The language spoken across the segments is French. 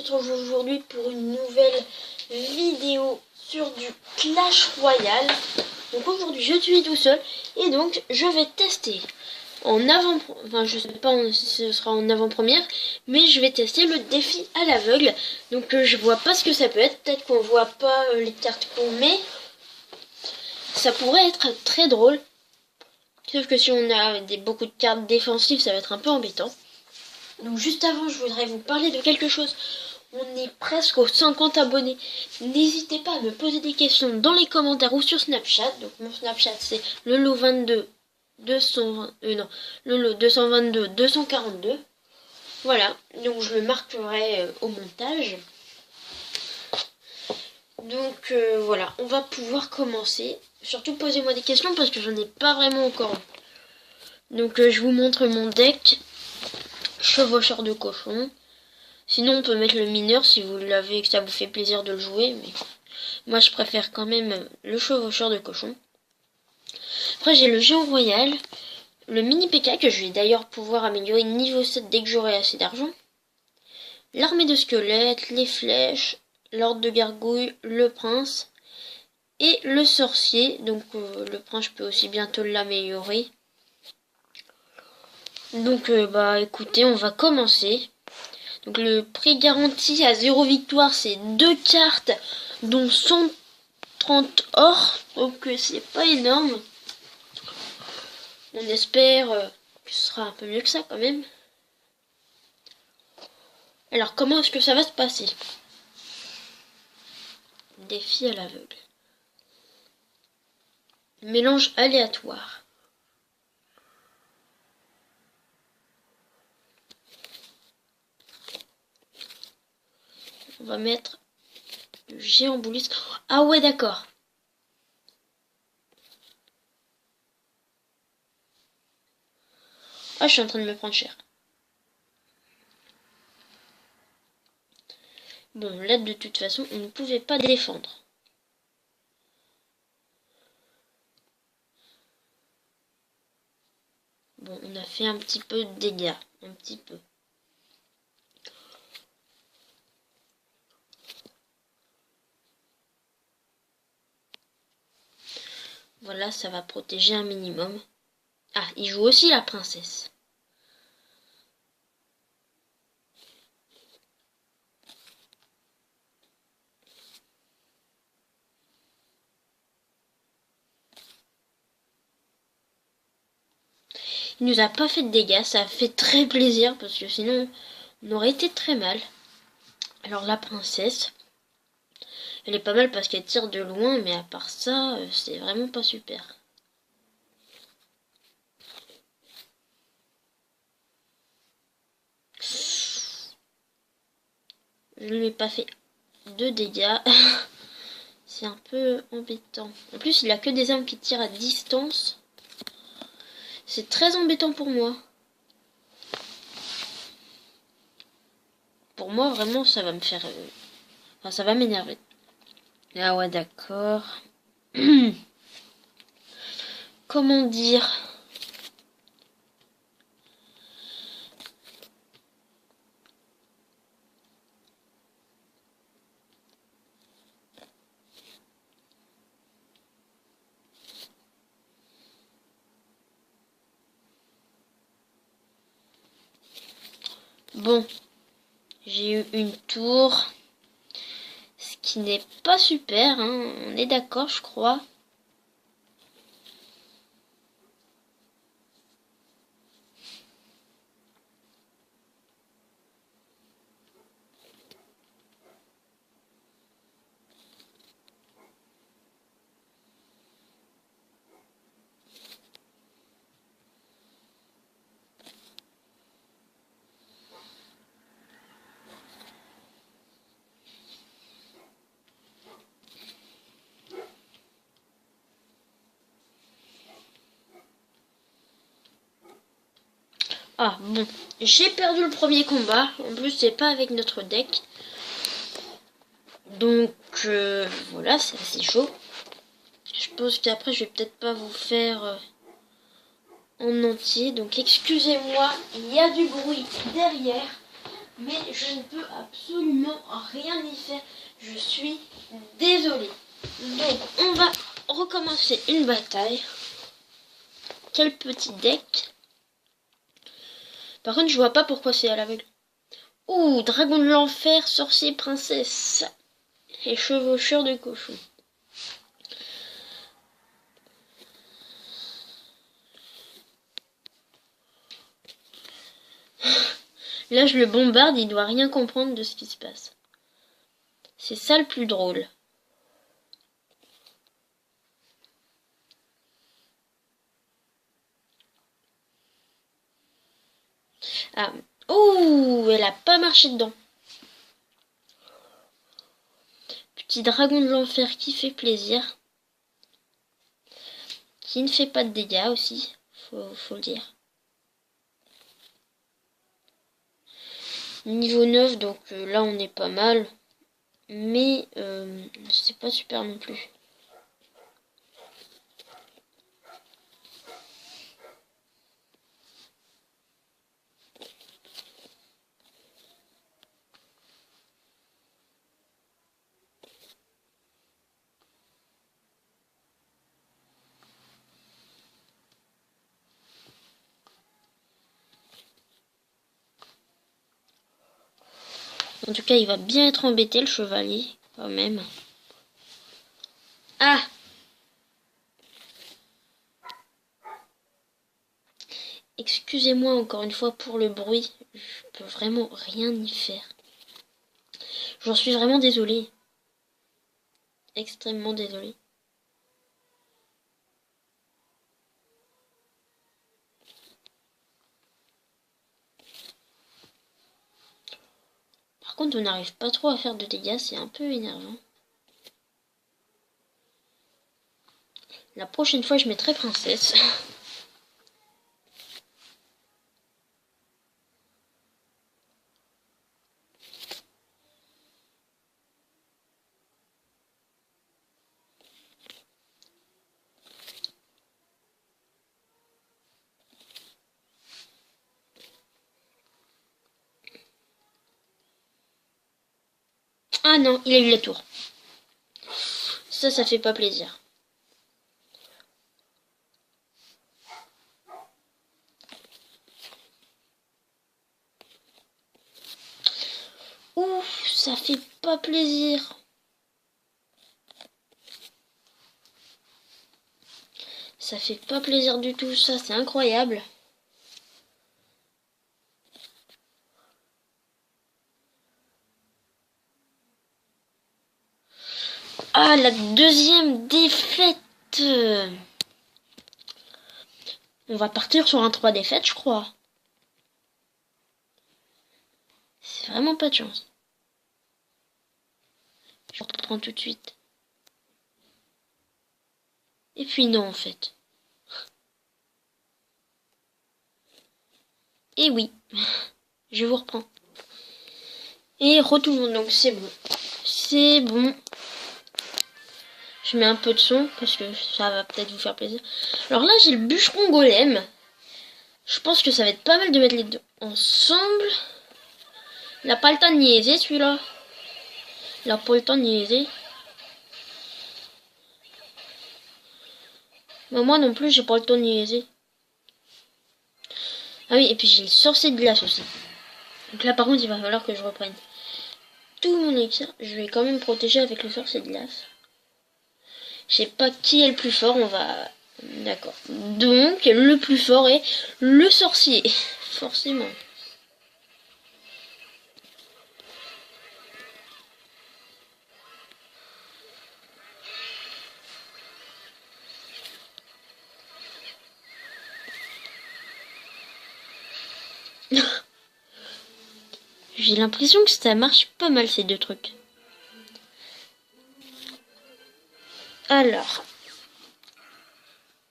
retrouve aujourd'hui pour une nouvelle vidéo sur du Clash Royale. Donc aujourd'hui je suis tout seul et donc je vais tester en avant, enfin je sais pas si ce sera en avant-première, mais je vais tester le défi à l'aveugle. Donc je vois pas ce que ça peut être, peut-être qu'on voit pas les cartes qu'on met. Ça pourrait être très drôle. Sauf que si on a beaucoup de cartes défensives, ça va être un peu embêtant. Donc juste avant, je voudrais vous parler de quelque chose. On est presque aux 50 abonnés. N'hésitez pas à me poser des questions dans les commentaires ou sur Snapchat. Donc mon Snapchat c'est lolo22 lolo 222 242. Voilà, donc je le marquerai au montage. Donc voilà, on va pouvoir commencer. Surtout posez-moi des questions parce que j'en ai pas vraiment encore. Donc je vous montre mon deck. Chevaucheur de cochon. Sinon on peut mettre le mineur si vous l'avez et que ça vous fait plaisir de le jouer. Mais moi je préfère quand même le chevaucheur de cochon. Après j'ai le géant royal. Le mini PK que je vais d'ailleurs pouvoir améliorer niveau 7 dès que j'aurai assez d'argent. L'armée de squelettes, les flèches, l'ordre de gargouille, le prince et le sorcier. Donc le prince je peux aussi bientôt l'améliorer. Donc bah écoutez, on va commencer. Donc le prix garanti à 0 victoire, c'est 2 cartes dont 130 or. Donc c'est pas énorme. On espère que ce sera un peu mieux que ça quand même. Alors comment est-ce que ça va se passer? Défi à l'aveugle. Mélange aléatoire. On va mettre le géant bouliste. Ah ouais, d'accord. Ah, je suis en train de me prendre cher. Bon, là, de toute façon, on ne pouvait pas défendre. Bon, on a fait un petit peu de dégâts. Un petit peu. Voilà, ça va protéger un minimum. Ah, il joue aussi la princesse. Il nous a pas fait de dégâts, ça a fait très plaisir parce que sinon on aurait été très mal. Alors la princesse, elle est pas mal parce qu'elle tire de loin, mais à part ça, c'est vraiment pas super. Je ne lui ai pas fait de dégâts. C'est un peu embêtant. En plus, il a que des armes qui tirent à distance. C'est très embêtant pour moi. Pour moi, vraiment, ça va me faire... Enfin, ça va m'énerver. Ah ouais, d'accord. Comment dire? Bon, j'ai eu une tour, ce qui n'est pas super, hein. On est d'accord, je crois. Ah bon, j'ai perdu le premier combat. En plus, c'est pas avec notre deck. Donc voilà, c'est assez chaud. Je pense qu'après, je vais peut-être pas vous faire en entier. Donc excusez-moi, il y a du bruit derrière. mais je ne peux absolument rien y faire. Je suis désolée. Donc, on va recommencer une bataille. Quel petit deck. Par contre, je vois pas pourquoi c'est à l'aveugle. Ouh, dragon de l'enfer, sorcier, princesse. Et chevaucheur de cochon. Là, je le bombarde, il doit rien comprendre de ce qui se passe. C'est ça le plus drôle. Ah, oh, elle a pas marché dedans. Petit dragon de l'enfer qui fait plaisir. Qui ne fait pas de dégâts aussi, faut le dire. Niveau 9, donc là on est pas mal. Mais c'est pas super non plus. En tout cas, il va bien être embêté le chevalier, quand même. Ah! Excusez-moi encore une fois pour le bruit. Je peux vraiment rien y faire. J'en suis vraiment désolée. Extrêmement désolée. Par contre, on n'arrive pas trop à faire de dégâts, c'est un peu énervant. La prochaine fois, je mettrai princesse. Ah non, il a eu la tour. Ça fait pas plaisir. Ouf, ça fait pas plaisir. Ça fait pas plaisir du tout, ça, c'est incroyable. Ah, la deuxième défaite. On va partir sur un 3 défaites, je crois. C'est vraiment pas de chance. Je reprends tout de suite. Et puis non, en fait. Et oui, je vous reprends. Et retourne, donc c'est bon. C'est bon. Je mets un peu de son parce que ça va peut-être vous faire plaisir. Alors là, j'ai le bûcheron golem. Je pense que ça va être pas mal de mettre les deux ensemble. Il n'a pas le temps de niaiser celui-là. Il n'a pas le temps de niaiser. Mais moi non plus, j'ai pas le temps de niaiser. Ah oui, et puis j'ai le sorcier de glace aussi. Donc là, par contre, il va falloir que je reprenne tout mon élixir. Je vais quand même protéger avec le sorcier de glace. Je sais pas qui est le plus fort, on va... D'accord. Donc, le plus fort est le sorcier. Forcément. J'ai l'impression que ça marche pas mal ces deux trucs. Alors,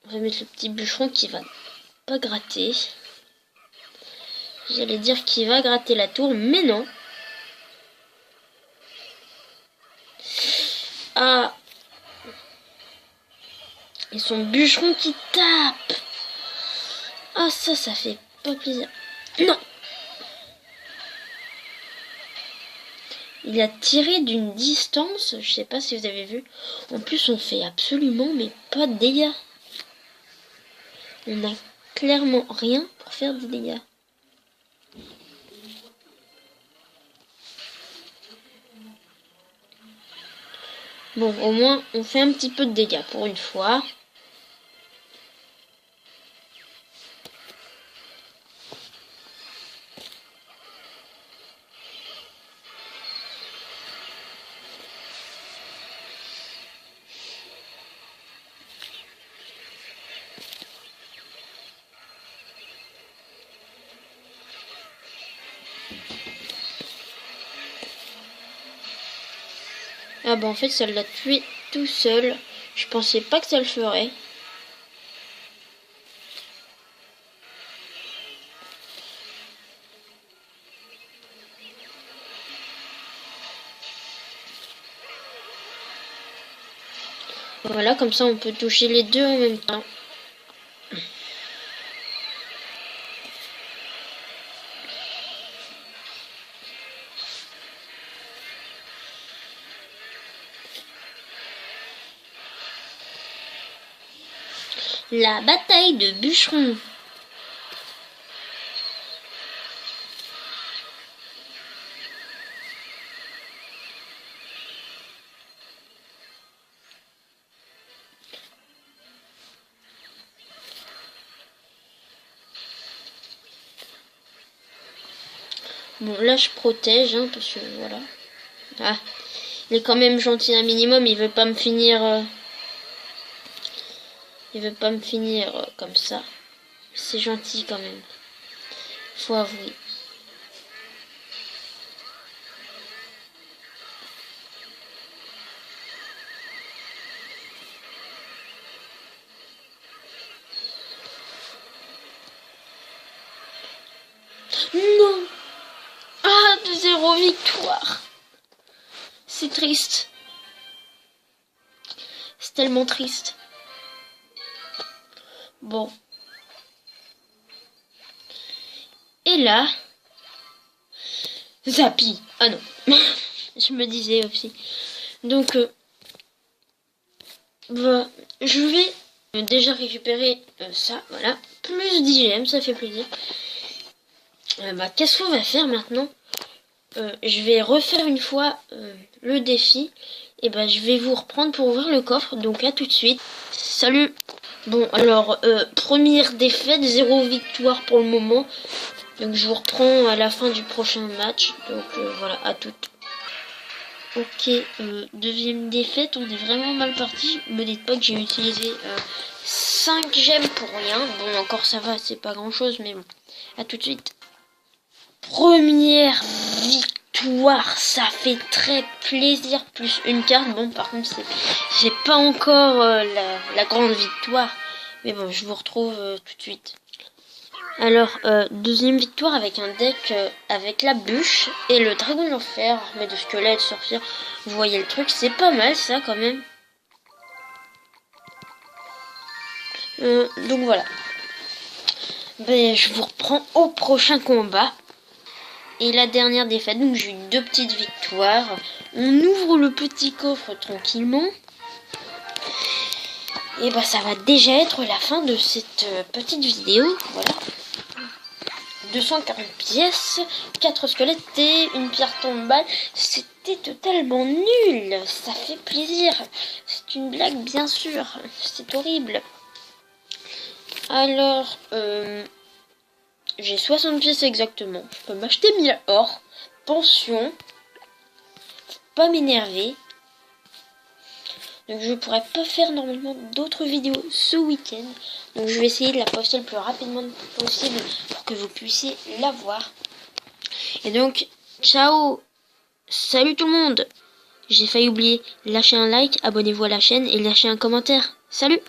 on va mettre le petit bûcheron qui va pas gratter. J'allais dire qu'il va gratter la tour, mais non. Ah. Et son bûcheron qui tape. Ah, ça fait pas plaisir. Non. Il a tiré d'une distance, je sais pas si vous avez vu. En plus, on fait absolument mais pas de dégâts. On a clairement rien pour faire des dégâts. Bon, au moins, on fait un petit peu de dégâts pour une fois. Ah bah en fait ça l'a tué tout seul. Je pensais pas que ça le ferait. Voilà, comme ça on peut toucher les deux en même temps. La bataille de bûcherons. Bon là je protège hein, parce que voilà. Ah, il est quand même gentil un minimum, il veut pas me finir comme ça. C'est gentil quand même. Faut avouer. Non. Ah, 2-0 victoire. C'est triste. C'est tellement triste. Bon. Et là, Zappy. Ah non. Je me disais aussi. Donc, bah, je vais déjà récupérer ça. Voilà. Plus 10 gemmes, ça fait plaisir. Bah, qu'est-ce qu'on va faire maintenant? Je vais refaire une fois le défi. Et bah, je vais vous reprendre pour ouvrir le coffre. Donc, à tout de suite. Salut! Bon, alors, première défaite, 0 victoire pour le moment. Donc je vous reprends à la fin du prochain match. Donc voilà, à toutes. Ok, deuxième défaite, on est vraiment mal parti. Me dites pas que j'ai utilisé 5 gemmes pour rien. Bon, encore ça va, c'est pas grand chose, mais bon. À tout de suite. Première victoire, ça fait très plaisir. Plus une carte. Bon, par contre, c'est pas encore la grande victoire. Mais bon, je vous retrouve tout de suite. Alors, deuxième victoire avec un deck avec la bûche et le dragon de l'enfer, armé de squelettes, sorcières. Vous voyez le truc, c'est pas mal ça quand même. Donc voilà. Ben, je vous reprends au prochain combat. Et la dernière défaite, donc j'ai eu 2 petites victoires. On ouvre le petit coffre tranquillement. Et bah ça va déjà être la fin de cette petite vidéo. Voilà. 240 pièces, 4 squelettes et une pierre tombale. C'était totalement nul. Ça fait plaisir. C'est une blague, bien sûr. C'est horrible. Alors, j'ai 60 pièces exactement. Je peux m'acheter 1000 or. Pension. Faut pas m'énerver. Donc je pourrais pas faire normalement d'autres vidéos ce week-end. Donc je vais essayer de la poster le plus rapidement possible pour que vous puissiez la voir. Et donc, ciao! Salut tout le monde! J'ai failli oublier, lâchez un like, abonnez-vous à la chaîne et lâchez un commentaire. Salut!